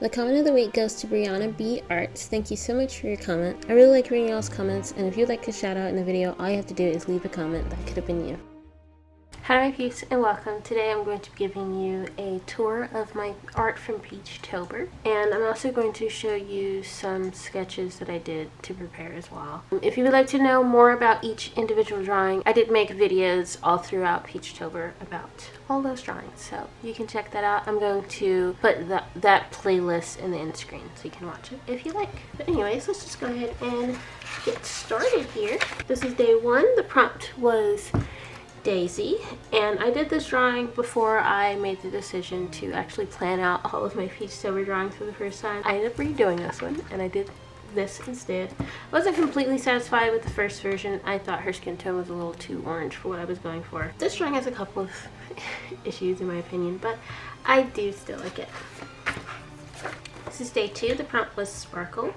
The comment of the week goes to Brianna B. Arts. Thank you so much for your comment. I really like reading y'all's comments, and if you'd like a shout out in the video, all you have to do is leave a comment. That could have been you. Hi my peeps and welcome. Today I'm going to be giving you a tour of my art from Peachtober, and I'm also going to show you some sketches that I did to prepare as well. If you would like to know more about each individual drawing, I did make videos all throughout Peachtober about all those drawings, so you can check that out. I'm going to put that playlist in the end screen so you can watch it if you like. But anyways, let's just go ahead and get started here. This is day one. The prompt was Daisy, and I did this drawing before I made the decision to actually plan out all of my Peachtober drawings for the first time. I ended up redoing this one and I did this instead. I wasn't completely satisfied with the first version. I thought her skin tone was a little too orange for what I was going for. This drawing has a couple of issues in my opinion, but I do still like it. This is day two. The prompt was Sparkle.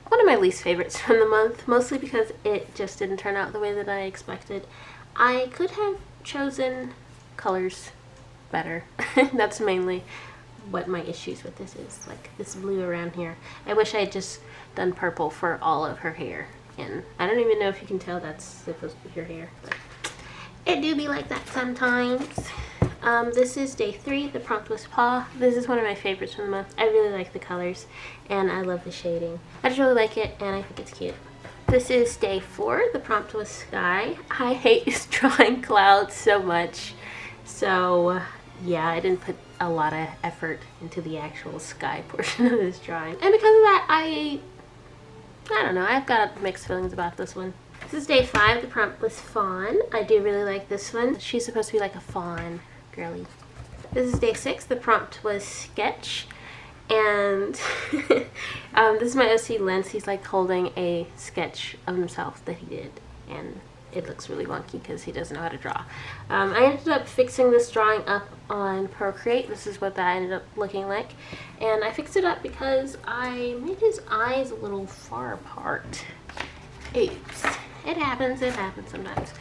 One of my least favorites from the month, mostly because it just didn't turn out the way that I expected. I could have chosen colors better. That's mainly what my issues with this is, like this blue around here. I wish I had just done purple for all of her hair, and I don't even know if you can tell that's supposed to be her hair, but it do be like that sometimes. This is day three. The prompt was Paw. This is one of my favorites from the month. I really like the colors and I love the shading. I just really like it and I think it's cute. This is day four. The prompt was Sky. I hate drawing clouds so much, so yeah, I didn't put a lot of effort into the actual sky portion of this drawing, and because of that I don't know, I've got mixed feelings about this one. This is day five. The prompt was Fawn. I do really like this one. She's supposed to be like a fawn girly. This is day six. The prompt was Sketch, and this is my OC lens. He's like holding a sketch of himself that he did, and it looks really wonky because he doesn't know how to draw. I ended up fixing this drawing up on Procreate. This is what that ended up looking like, and I fixed it up because I made his eyes a little far apart. Oops. It happens sometimes.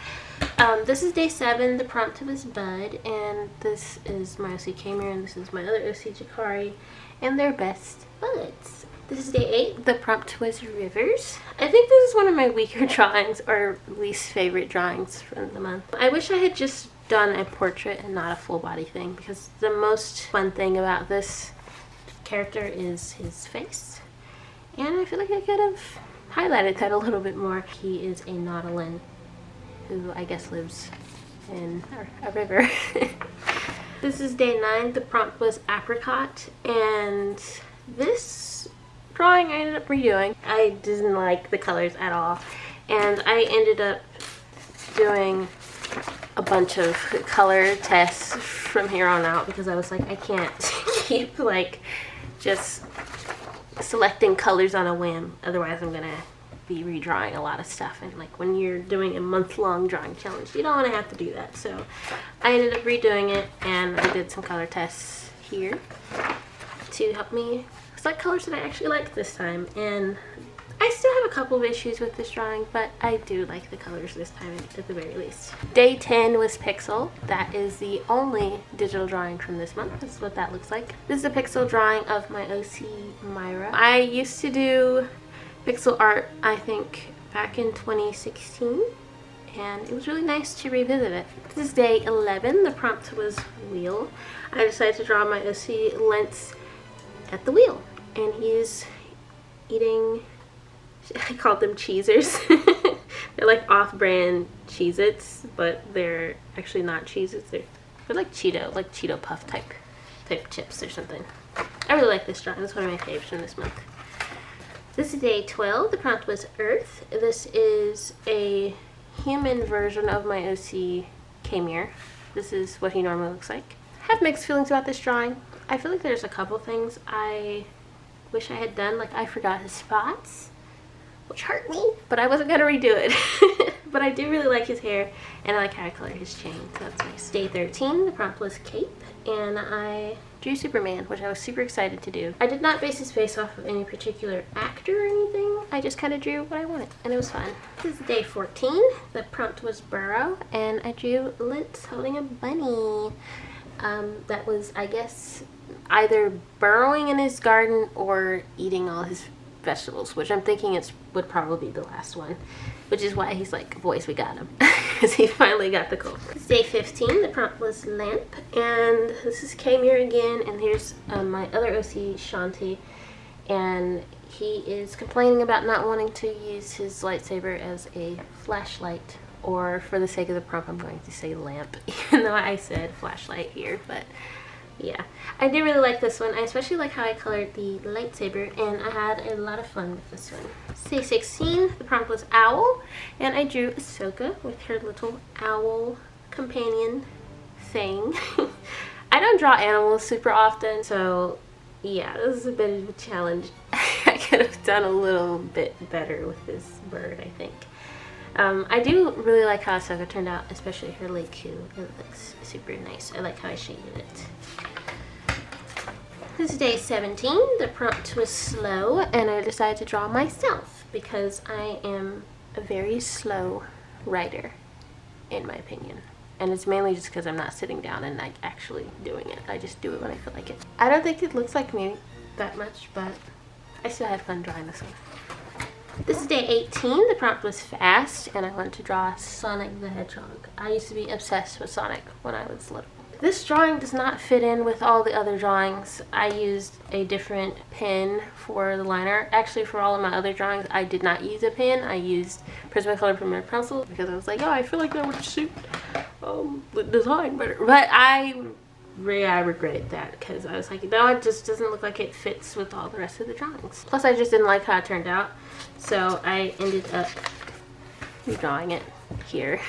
This is day seven. The prompt was Bud, and this is my OC Kamer, and this is my other OC Jakari, and they're best buds. This is day eight. The prompt was Rivers. I think this is one of my weaker drawings, or least favorite drawings from the month. I wish I had just done a portrait and not a full body thing, because the most fun thing about this character is his face, and I feel like I could have highlighted that a little bit more. He is a nautilin who I guess lives in a river. This is day nine. The prompt was Apricot, and this drawing I ended up redoing. I didn't like the colors at all, and I ended up doing a bunch of color tests from here on out because I was like, I can't keep like just selecting colors on a whim, otherwise I'm gonna be redrawing a lot of stuff, and like when you're doing a month-long drawing challenge you don't want to have to do that. So I ended up redoing it, and I did some color tests here to help me select colors that I actually like this time, and I still have a couple of issues with this drawing, but I do like the colors this time at the very least. Day 10 was Pixel. That is the only digital drawing from this month. This is what that looks like. This is a pixel drawing of my OC Myra. I used to do pixel art, I think, back in 2016, and it was really nice to revisit it. This is day 11. The prompt was Wheel. I decided to draw my OC Lens at the wheel, and he's eating, I called them cheesers. They're like off-brand Cheez-Its, but they're actually not Cheez-Its. They're like Cheeto Puff type chips or something. I really like this drawing. It's one of my favorites from this month. This is day 12. The prompt was Earth. This is a human version of my OC Kamer. This is what he normally looks like. I have mixed feelings about this drawing. I feel like there's a couple things I wish I had done. Like I forgot his spots, which hurt me, but I wasn't gonna redo it. But I do really like his hair, and I like how I colored his chain, so that's nice. Day 13, the prompt was Cape, and I drew Superman, which I was super excited to do. I did not base his face off of any particular actor or anything. I just kind of drew what I wanted, and it was fun. This is day 14. The prompt was Burrow, and I drew Lintz holding a bunny. That was, I guess, either burrowing in his garden or eating all his vegetables, which I'm thinking would probably be the last one, which is why he's like, boys, we got him, because he finally got the cold. It's day 15. The prompt was lamp, and this is Kamir again, and here's my other OC, Shanti, and he is complaining about not wanting to use his lightsaber as a flashlight, or for the sake of the prompt, I'm going to say lamp, even though I said flashlight here, but yeah. I did really like this one. I especially like how I colored the lightsaber, and I had a lot of fun with this one. Day 16, the prompt was owl, and I drew Ahsoka with her little owl companion thing. I don't draw animals super often, so yeah, this is a bit of a challenge. I could have done a little bit better with this bird, I think. I do really like how Ahsoka turned out, especially her Leiku. It looks super nice. I like how I shaded it. This is day 17. The prompt was slow, and I decided to draw myself because I am a very slow writer, in my opinion. And it's mainly just because I'm not sitting down and like actually doing it. I just do it when I feel like it. I don't think it looks like me that much, but I still had fun drawing this one. This is day 18. The prompt was fast, and I wanted to draw Sonic the Hedgehog. I used to be obsessed with Sonic when I was little. This drawing does not fit in with all the other drawings. I used a different pen for the liner. Actually, for all of my other drawings, I did not use a pen. I used Prismacolor Premier Pencil because I was like, oh, I feel like that would suit the design better. But I regret that because I was like, no, it just doesn't look like it fits with all the rest of the drawings. Plus, I just didn't like how it turned out. So I ended up redrawing it here.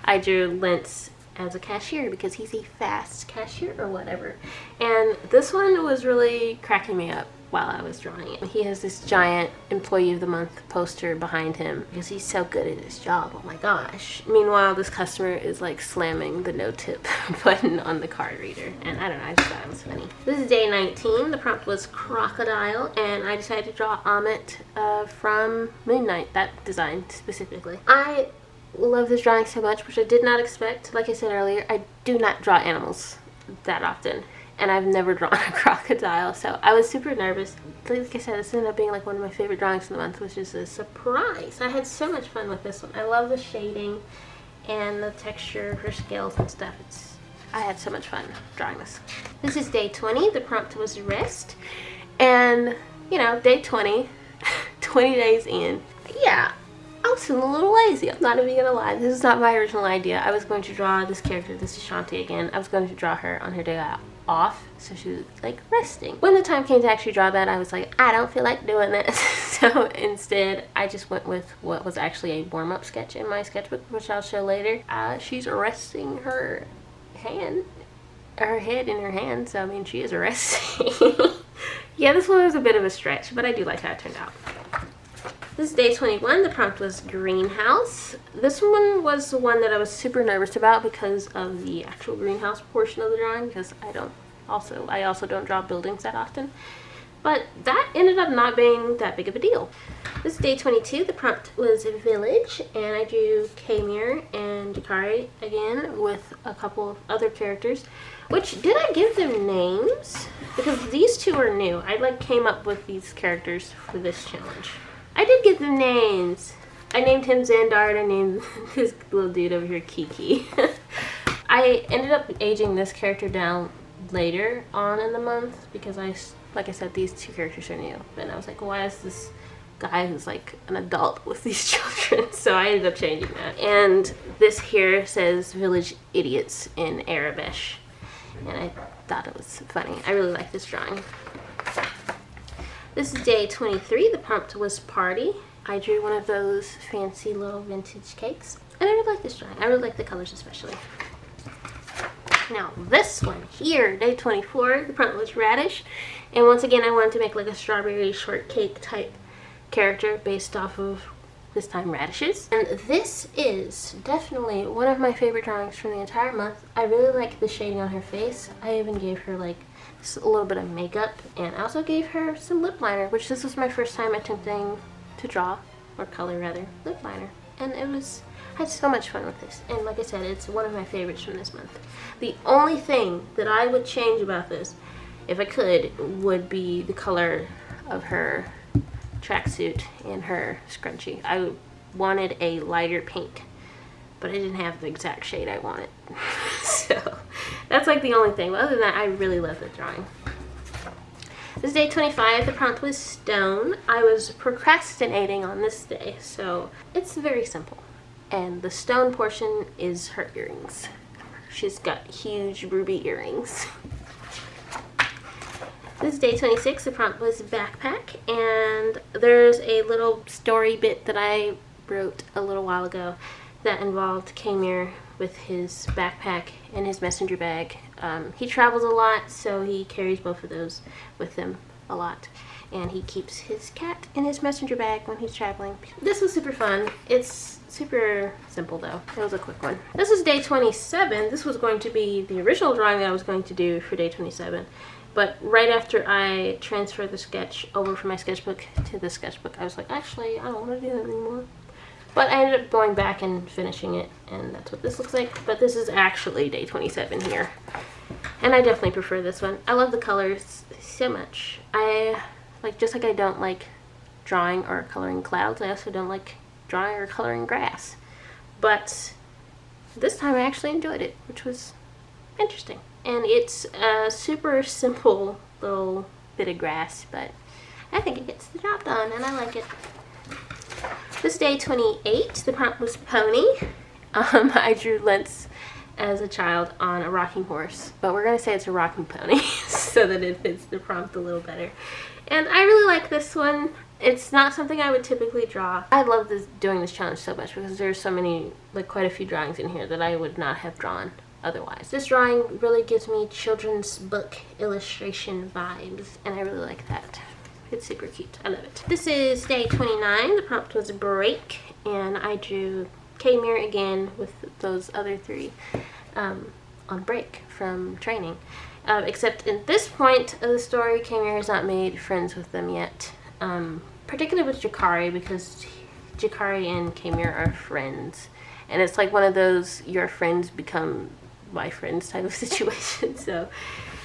I drew Lentz as a cashier because he's a fast cashier or whatever. And this one was really cracking me up while I was drawing it. He has this giant Employee of the Month poster behind him because he's so good at his job. Oh my gosh. Meanwhile, this customer is like slamming the no tip button on the card reader. And I don't know, I just thought it was funny. This is day 19. The prompt was crocodile, and I decided to draw Amit from Moon Knight, that design specifically. I love this drawing so much, which I did not expect. Like I said earlier, I do not draw animals that often, and I've never drawn a crocodile, so I was super nervous. Like I said, this ended up being like one of my favorite drawings of the month, which is a surprise. I had so much fun with this one. I love the shading and the texture for scales and stuff. I had so much fun drawing this. This is day 20. The prompt was rest, and you know, day 20, 20 days in, yeah, I was feeling a little lazy. I'm not even gonna lie. This is not my original idea. I was going to draw this character. This is Shanti again. I was going to draw her on her day off, so she was like resting. When the time came to actually draw that, I was like, I don't feel like doing this. So instead, I just went with what was actually a warm-up sketch in my sketchbook, which I'll show later. She's resting her head in her hand, so I mean, she is resting. Yeah, this one was a bit of a stretch, but I do like how it turned out. This is day 21. The prompt was greenhouse. This one was the one that I was super nervous about because of the actual greenhouse portion of the drawing, because I also don't draw buildings that often. But that ended up not being that big of a deal. This is day 22. The prompt was a village, and I drew Kamir and Jakari again with a couple of other characters. Which, did I give them names? Because these two are new. I like came up with these characters for this challenge. I did give them names. I named him Xandar, and I named this little dude over here Kiki. I ended up aging this character down later on in the month because like I said, these two characters are new. And I was like, why is this guy who's like an adult with these children? So I ended up changing that. And this here says Village Idiots in Arabish. And I thought it was funny. I really like this drawing. This is day 23. The prompt was party. I drew one of those fancy little vintage cakes. And I really like this drawing. I really like the colors especially. Now this one here, day 24, the prompt was radish. And once again, I wanted to make like a strawberry shortcake type character based off of, this time, radishes. And this is definitely one of my favorite drawings from the entire month. I really like the shading on her face. I even gave her like a little bit of makeup, and I also gave her some lip liner, which this was my first time attempting to draw, or color rather, lip liner. And I had so much fun with this. And like I said, it's one of my favorites from this month. The only thing that I would change about this if I could, would be the color of her tracksuit and her scrunchie. I wanted a lighter pink, but I didn't have the exact shade I wanted. So that's like the only thing. But other than that, I really love the drawing. This is day 25. The prompt was stone. I was procrastinating on this day, so it's very simple. And the stone portion is her earrings. She's got huge ruby earrings. This is day 26. The prompt was backpack, and there's a little story bit that I wrote a little while ago that involved Kamir with his backpack and his messenger bag. He travels a lot, so he carries both of those with him a lot. And he keeps his cat in his messenger bag when he's traveling. This was super fun. It's super simple though. It was a quick one. This is day 27. This was going to be the original drawing that I was going to do for day 27. But right after I transferred the sketch over from my sketchbook to the sketchbook, I was like, actually, I don't want to do that anymore. But I ended up going back and finishing it, and that's what this looks like. But this is actually day 27 here. And I definitely prefer this one. I love the colors so much. Just like I don't like drawing or coloring clouds, I also don't like drawing or coloring grass. But this time I actually enjoyed it, which was interesting. And it's a super simple little bit of grass, but I think it gets the job done, and I like it. This day 28, the prompt was pony. I drew Lentz as a child on a rocking horse, but we're going to say it's a rocking pony so that it fits the prompt a little better. And I really like this one. It's not something I would typically draw. I love doing this challenge so much because there's so many, like quite a few drawings in here that I would not have drawn otherwise. This drawing really gives me children's book illustration vibes, and I really like that. It's super cute. I love it. This is day 29. The prompt was break, and I drew Kamir again with those other three on break from training. Except in this point of the story, Kamir has not made friends with them yet. Particularly with Jakari, because Jakari and Kamir are friends. And it's like one of those your friends become my friends type of situation. So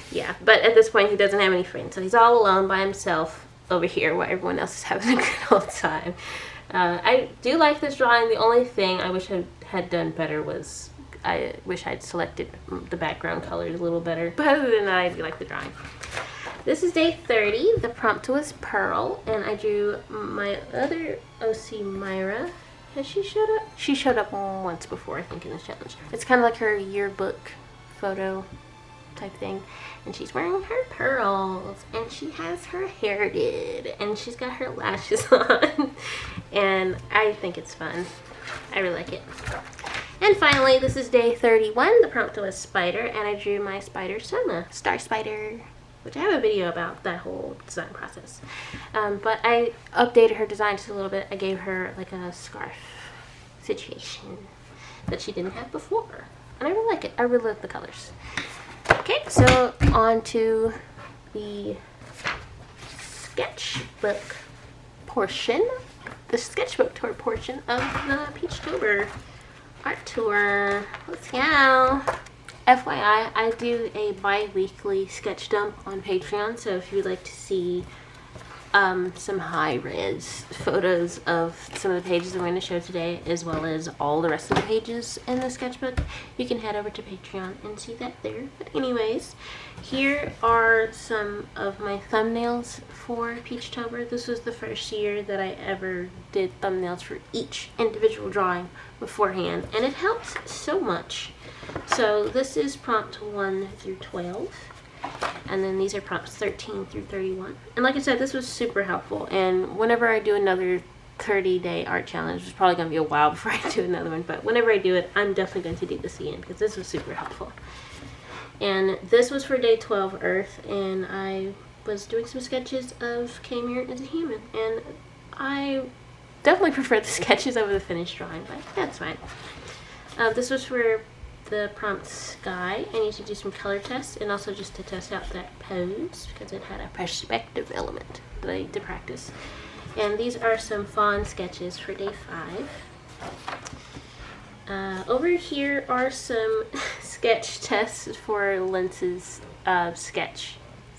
yeah, but at this point he doesn't have any friends. So he's all alone by himself over here while everyone else is having a good old time. I do like this drawing. The only thing I wish I had done better was I wish I'd selected the background colors a little better. But other than that, I do like the drawing. This is day 30. The prompt was Pearl, and I drew my other OC, Myra. Has she showed up? She showed up once before, I think, in this challenge. It's kind of like her yearbook photo type thing. And she's wearing her pearls, and she has her hair did, and she's got her lashes on. And I think it's fun. I really like it. And finally, this is day 31. The prompt was spider, and I drew my spider Soma, Star Spider, which I have a video about that whole design process. But I updated her design just a little bit. I gave her like a scarf situation that she didn't have before. And I really like it. I really love the colors. Okay, so on to the sketchbook portion, the sketchbook tour portion of the Peachtober art tour. Let's go. FYI, I do a bi-weekly sketch dump on Patreon, so if you'd like to see some high-res photos of some of the pages I'm going to show today, as well as all the rest of the pages in the sketchbook, you can head over to Patreon and see that there. But anyways, here are some of my thumbnails for Peachtober. This was the first year that I ever did thumbnails for each individual drawing beforehand, and it helps so much. So this is prompt 1 through 12. And then these are prompts 13 through 31. And like I said, this was super helpful. And whenever I do another 30-day art challenge, it's probably going to be a while before I do another one. But whenever I do it, I'm definitely going to do this again because this was super helpful. And this was for day 12 Earth. And I was doing some sketches of Kamir as a human. And I definitely prefer the sketches over the finished drawing, but that's fine. This was for the prompt sky. I need to do some color tests and also just to test out that pose because it had a perspective element that I need to practice. And these are some fawn sketches for day 5. Over here are some sketch tests for Lentz's sketch,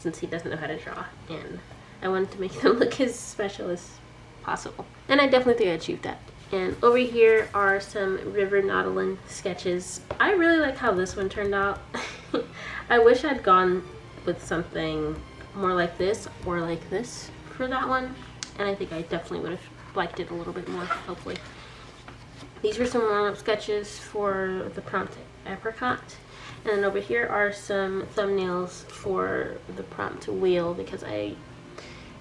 since he doesn't know how to draw, and I wanted to make him look as special as possible. And I definitely think I achieved that. And over here are some River Nautilin sketches. I really like how this one turned out. I wish I'd gone with something more like this or like this for that one. And I think I definitely would have liked it a little bit more, hopefully. These were some warm-up sketches for the prompt apricot. And then over here are some thumbnails for the prompt wheel, because I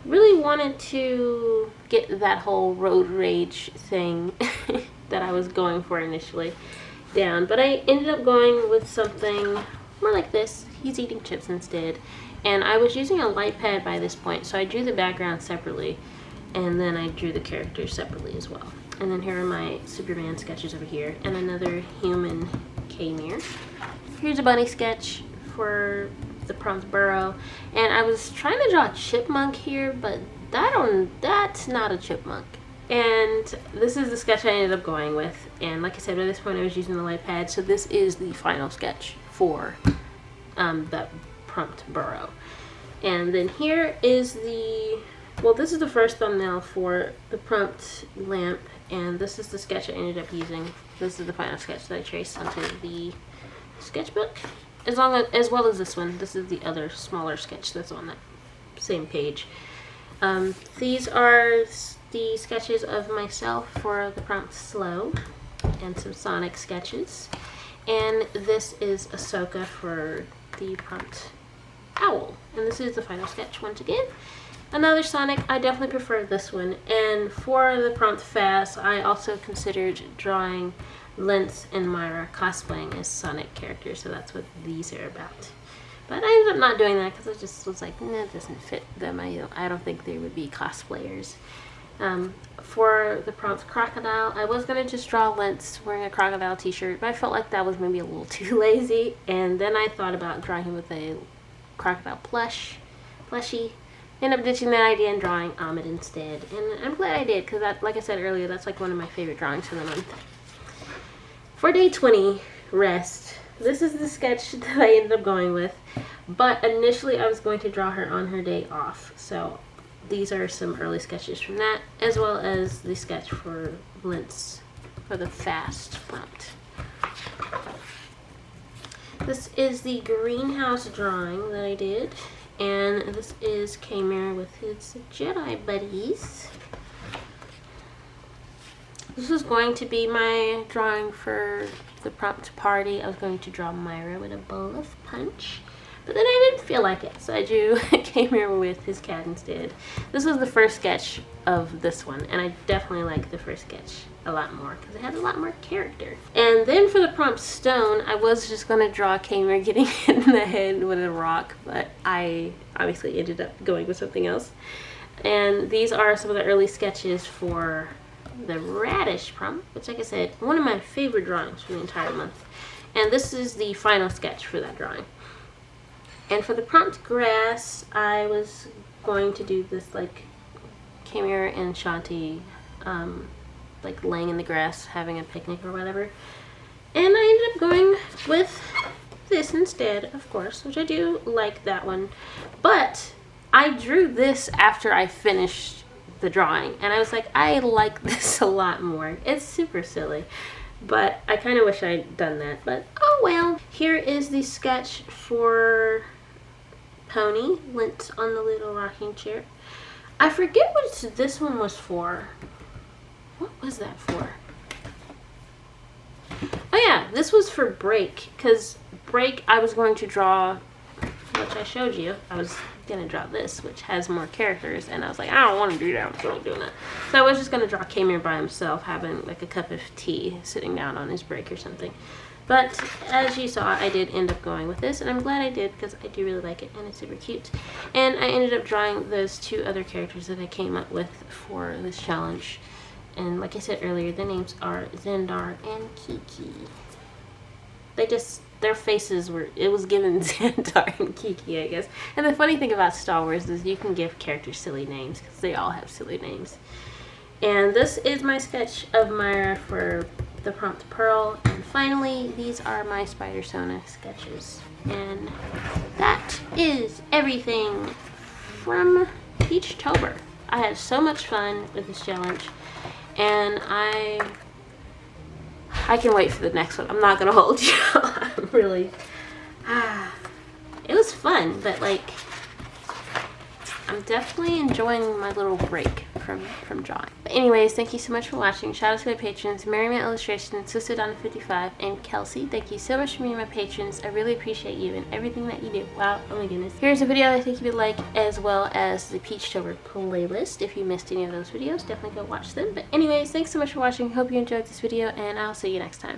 really wanted to get that whole road rage thing that I was going for initially down. But I ended up going with something more like this. He's eating chips instead. And I was using a light pad by this point, so I drew the background separately, and then I drew the characters separately as well. And then here are my Superman sketches over here, and another human K-Mirror. Here's a bunny sketch for the prompt burrow, and I was trying to draw a chipmunk here, but that's not a chipmunk. And this is the sketch I ended up going with, and like I said, by this point I was using the light pad, so this is the final sketch for that prompt burrow. And then here is this is the first thumbnail for the prompt lamp, and this is the sketch I ended up using. This is the final sketch that I traced onto the sketchbook, as well as this one. This is the other smaller sketch that's on that same page. These are the sketches of myself for the prompt slow, and some Sonic sketches. And this is Ahsoka for the prompt owl. And this is the final sketch once again. Another Sonic. I definitely prefer this one. And for the prompt fast, I also considered drawing Lentz and Myra cosplaying as Sonic characters, so that's what these are about. But I ended up not doing that because I just was like, nah, it doesn't fit them. I don't think they would be cosplayers. For the prompt crocodile, I was going to just draw Lentz wearing a crocodile t-shirt, but I felt like that was maybe a little too lazy. And then I thought about drawing him with a crocodile plushie. Ended up ditching that idea and drawing Ahmed instead. And I'm glad I did, because that, like I said earlier, that's like one of my favorite drawings for the month. For day 20, rest. This is the sketch that I ended up going with, but initially I was going to draw her on her day off. So these are some early sketches from that, as well as the sketch for Lentz for the fast prompt. This is the greenhouse drawing that I did, and this is K-Mirror with his Jedi buddies. This was going to be my drawing for the prompt party. I was going to draw Myra with a bowl of punch, but then I didn't feel like it, so I drew K-Mirror with his cat instead. This was the first sketch of this one, and I definitely like the first sketch a lot more because it had a lot more character. And then for the prompt stone, I was just going to draw K-Mirror getting hit in the head with a rock, but I obviously ended up going with something else. And these are some of the early sketches for the radish prompt, which, like I said, one of my favorite drawings for the entire month. And this is the final sketch for that drawing. And for the prompt grass, I was going to do this like K-Mirror and Shanti like laying in the grass having a picnic or whatever. And I ended up going with this instead, of course, which I do like that one. But I drew this after I finished the drawing, and I was like, I like this a lot more. It's super silly, but I kind of wish I'd done that, but oh well. Here is the sketch for Pony, Lentz on the little rocking chair. I forget what this one was for. What was that for? Oh yeah, this was for Break, because Break I was going to draw, which I showed you. I was going to draw this, which has more characters, and I was like, I don't want to do that, so I'm doing that. So I was just going to draw K-Mirror by himself, having like a cup of tea, sitting down on his break or something. But as you saw, I did end up going with this, and I'm glad I did, because I do really like it, and it's super cute. And I ended up drawing those two other characters that I came up with for this challenge. And like I said earlier, their names are Zendar and Kiki. Their faces were, it was given Xandar and Kiki, I guess. And the funny thing about Star Wars is you can give characters silly names, because they all have silly names. And this is my sketch of Myra for the Prompt Pearl. And finally, these are my Spider Sona sketches. And that is everything from Peachtober. I had so much fun with this challenge, and I can wait for the next one. I'm not gonna hold you. I'm really, it was fun, but like, I'm definitely enjoying my little break from drawing. But anyways, thank you so much for watching. Shout out to my patrons, Merriment Illustrations, Sister Donna 55, and Kelsey. Thank you so much for being my patrons. I really appreciate you and everything that you do. Wow, oh my goodness. Here's a video I think you would like, as well as the Peachtober playlist. If you missed any of those videos, definitely go watch them. But anyways, thanks so much for watching. Hope you enjoyed this video, and I'll see you next time.